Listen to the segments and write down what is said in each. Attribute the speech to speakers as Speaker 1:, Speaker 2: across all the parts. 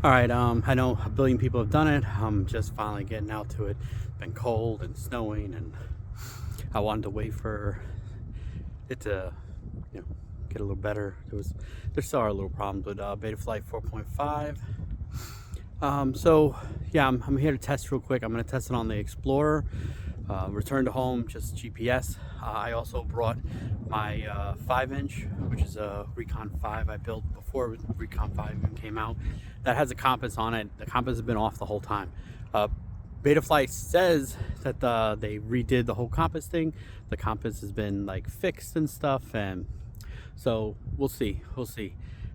Speaker 1: Alright, I know a billion people have done it. I'm just finally getting out to it. It's been cold and snowing, and I wanted to wait for it to, get a little better. There still are little problems with Betaflight 4.5. So yeah, I'm here to test real quick. I'm going to test it on the Explorer. Return to home, just GPS. I also brought my 5-inch, which is a Recon 5 I built before Recon 5 even came out. That has a compass on it. The compass has been off the whole time. Betaflight says that they redid the whole compass thing. The compass has been like fixed and stuff, and so we'll see.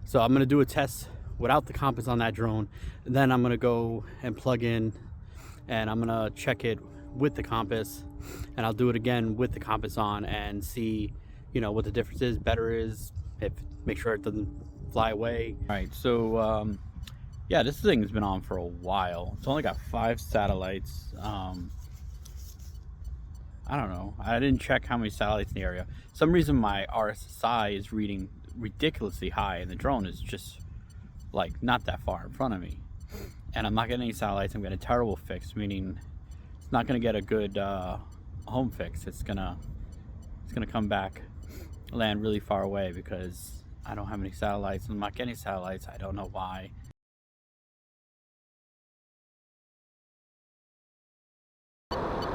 Speaker 1: So I'm gonna do a test without the compass on that drone, and then I'm gonna go and plug in, and I'm gonna check it with the compass, and I'll do it again with the compass on and see, what the difference is, better is, make sure it doesn't fly away.
Speaker 2: All right, so yeah, this thing has been on for a while. It's only got 5 satellites. I don't know. I didn't check how many satellites in the area. Some reason my RSSI is reading ridiculously high, and the drone is just like not that far in front of me. And I'm not getting any satellites. I'm getting a terrible fix, meaning it's not going to get a good home fix. It's gonna come back, land really far away because I don't have any satellites. I'm not getting satellites. I don't know why.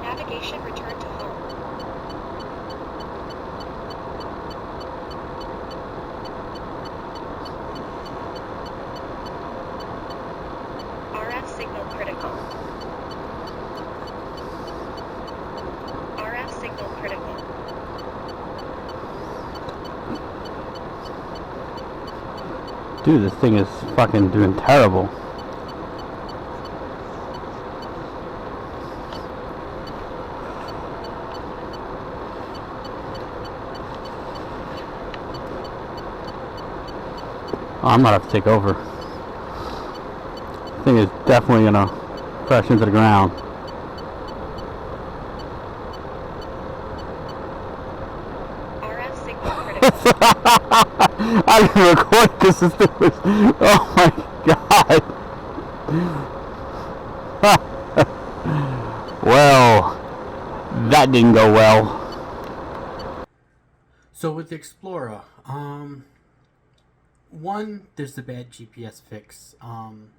Speaker 3: Navigation return to home. RF signal critical. RF signal critical.
Speaker 1: Dude, this thing is fucking doing terrible. Oh, I'm gonna have to take over. This thing is definitely gonna crash into the ground.
Speaker 3: RF signal critical.
Speaker 1: I didn't record this. Oh my god. Well, that didn't go well. So with the Explorer, one, there's the bad GPS fix, and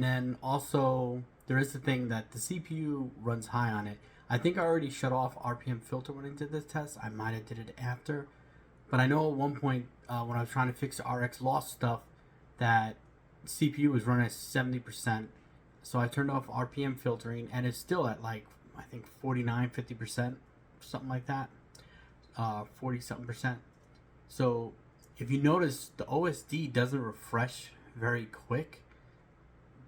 Speaker 1: then also there is the thing that the CPU runs high on it. I think I already shut off RPM filter when I did this test. I might have did it after, but I know at one point when I was trying to fix the RX loss stuff, that CPU was running at 70%. So I turned off RPM filtering, and it's still at like, I think 49, 50%, something like that, 40 something percent. So if you notice, the OSD doesn't refresh very quick.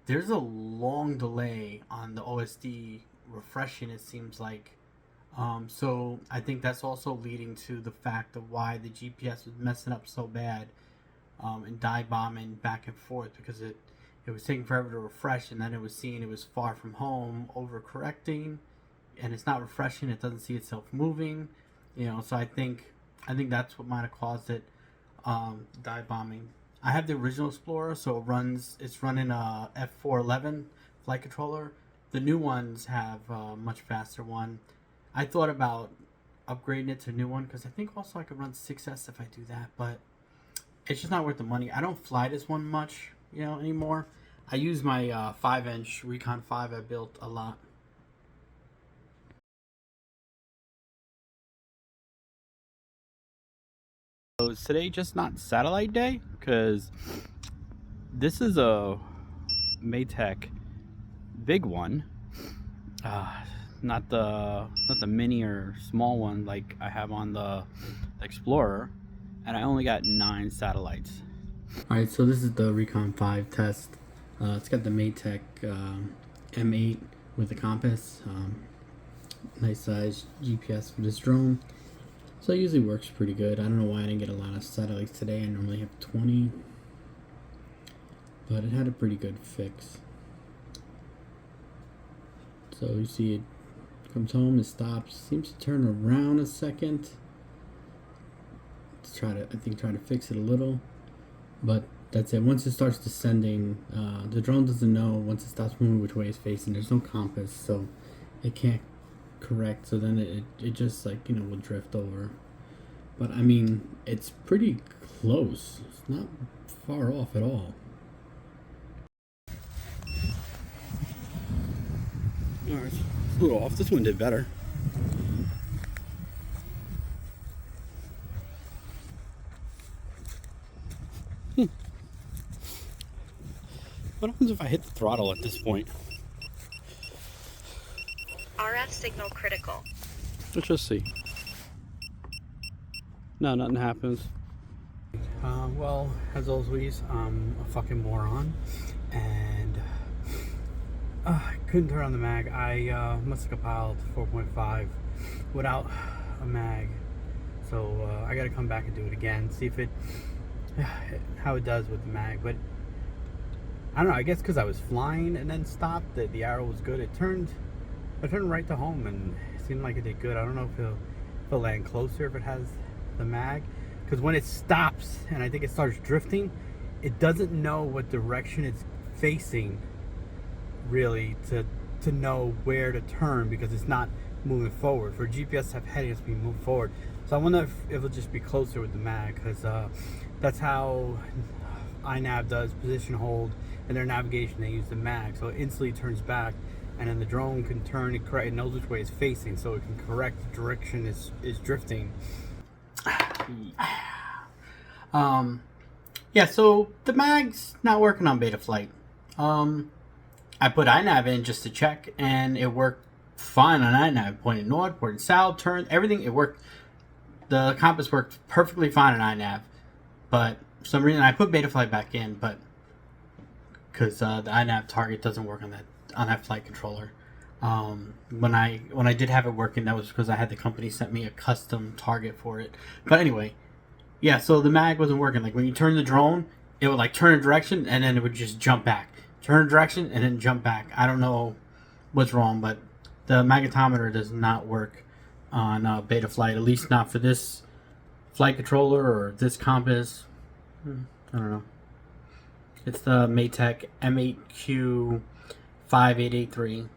Speaker 1: There's a long delay on the OSD refreshing, it seems like. So I think that's also leading to the fact of why the GPS was messing up so bad, and dive bombing back and forth, because it was taking forever to refresh, and then it was seeing it was far from home, overcorrecting, and it's not refreshing. It doesn't see itself moving, So I think that's what might have caused it. Dive bombing. I have the original Explorer, so it's running a F411 flight controller. The new ones have a much faster one. I thought about upgrading it to a new one, because I think also I could run 6S if I do that, but it's just not worth the money. I don't fly this one much, anymore. I use my 5-inch Recon 5 I built a lot.
Speaker 2: So is today just not satellite day? Because this is a Maytech big one, not the mini or small one like I have on the Explorer, and I only got 9 satellites.
Speaker 1: Alright, so this is the Recon 5 test. It's got the Maytech M8 with the compass. Nice size GPS for this drone. So it usually works pretty good. I don't know why I didn't get a lot of satellites today. I normally have 20. But it had a pretty good fix. So you see it comes home, it stops, seems to turn around a second. Let's try to fix it a little. But that's it. Once it starts descending, the drone doesn't know once it stops moving which way it's facing. There's no compass, so it can't correct. So then it just like, you know, will drift over. But I mean, it's pretty close. It's not far off at all. Alright, a little off. This one did better. What happens if I hit the throttle at this point?
Speaker 3: RF signal critical.
Speaker 1: Let's just see. No, nothing happens. Well, as always, I'm a fucking moron, and I couldn't turn on the mag. I must have compiled 4.5 without a mag, so I gotta come back and do it again, see if it how it does with the mag. But I don't know, I guess because I was flying and then stopped, the arrow was good. I turned right to home and it seemed like it did good. I don't know if it'll land closer if it has the mag, because when it stops and I think it starts drifting, it doesn't know what direction it's facing really to know where to turn, because it's not moving forward. For GPS to have headings, be moving forward. So I wonder if it'll just be closer with the mag, because that's how inav does position hold. In their navigation, they use the mag, so it instantly turns back, and then the drone can turn and correct. It knows which way it's facing, so it can correct the direction is drifting. Yeah, so the mag's not working on Betaflight. I put inav in just to check, and it worked fine on inav. Pointed north, pointed south, turned, everything, it worked. The compass worked perfectly fine on inav, but for some reason I put Betaflight back in, but because the inav target doesn't work on that flight controller. When I did have it working, that was because I had the company sent me a custom target for it. But anyway, yeah, so the mag wasn't working. Like when you turn the drone, it would like turn a direction and then it would just jump back. Turn a direction and then jump back. I don't know what's wrong, but the magnetometer does not work on Betaflight, at least not for this flight controller or this compass. I don't know. It's the Maytech M8Q5883.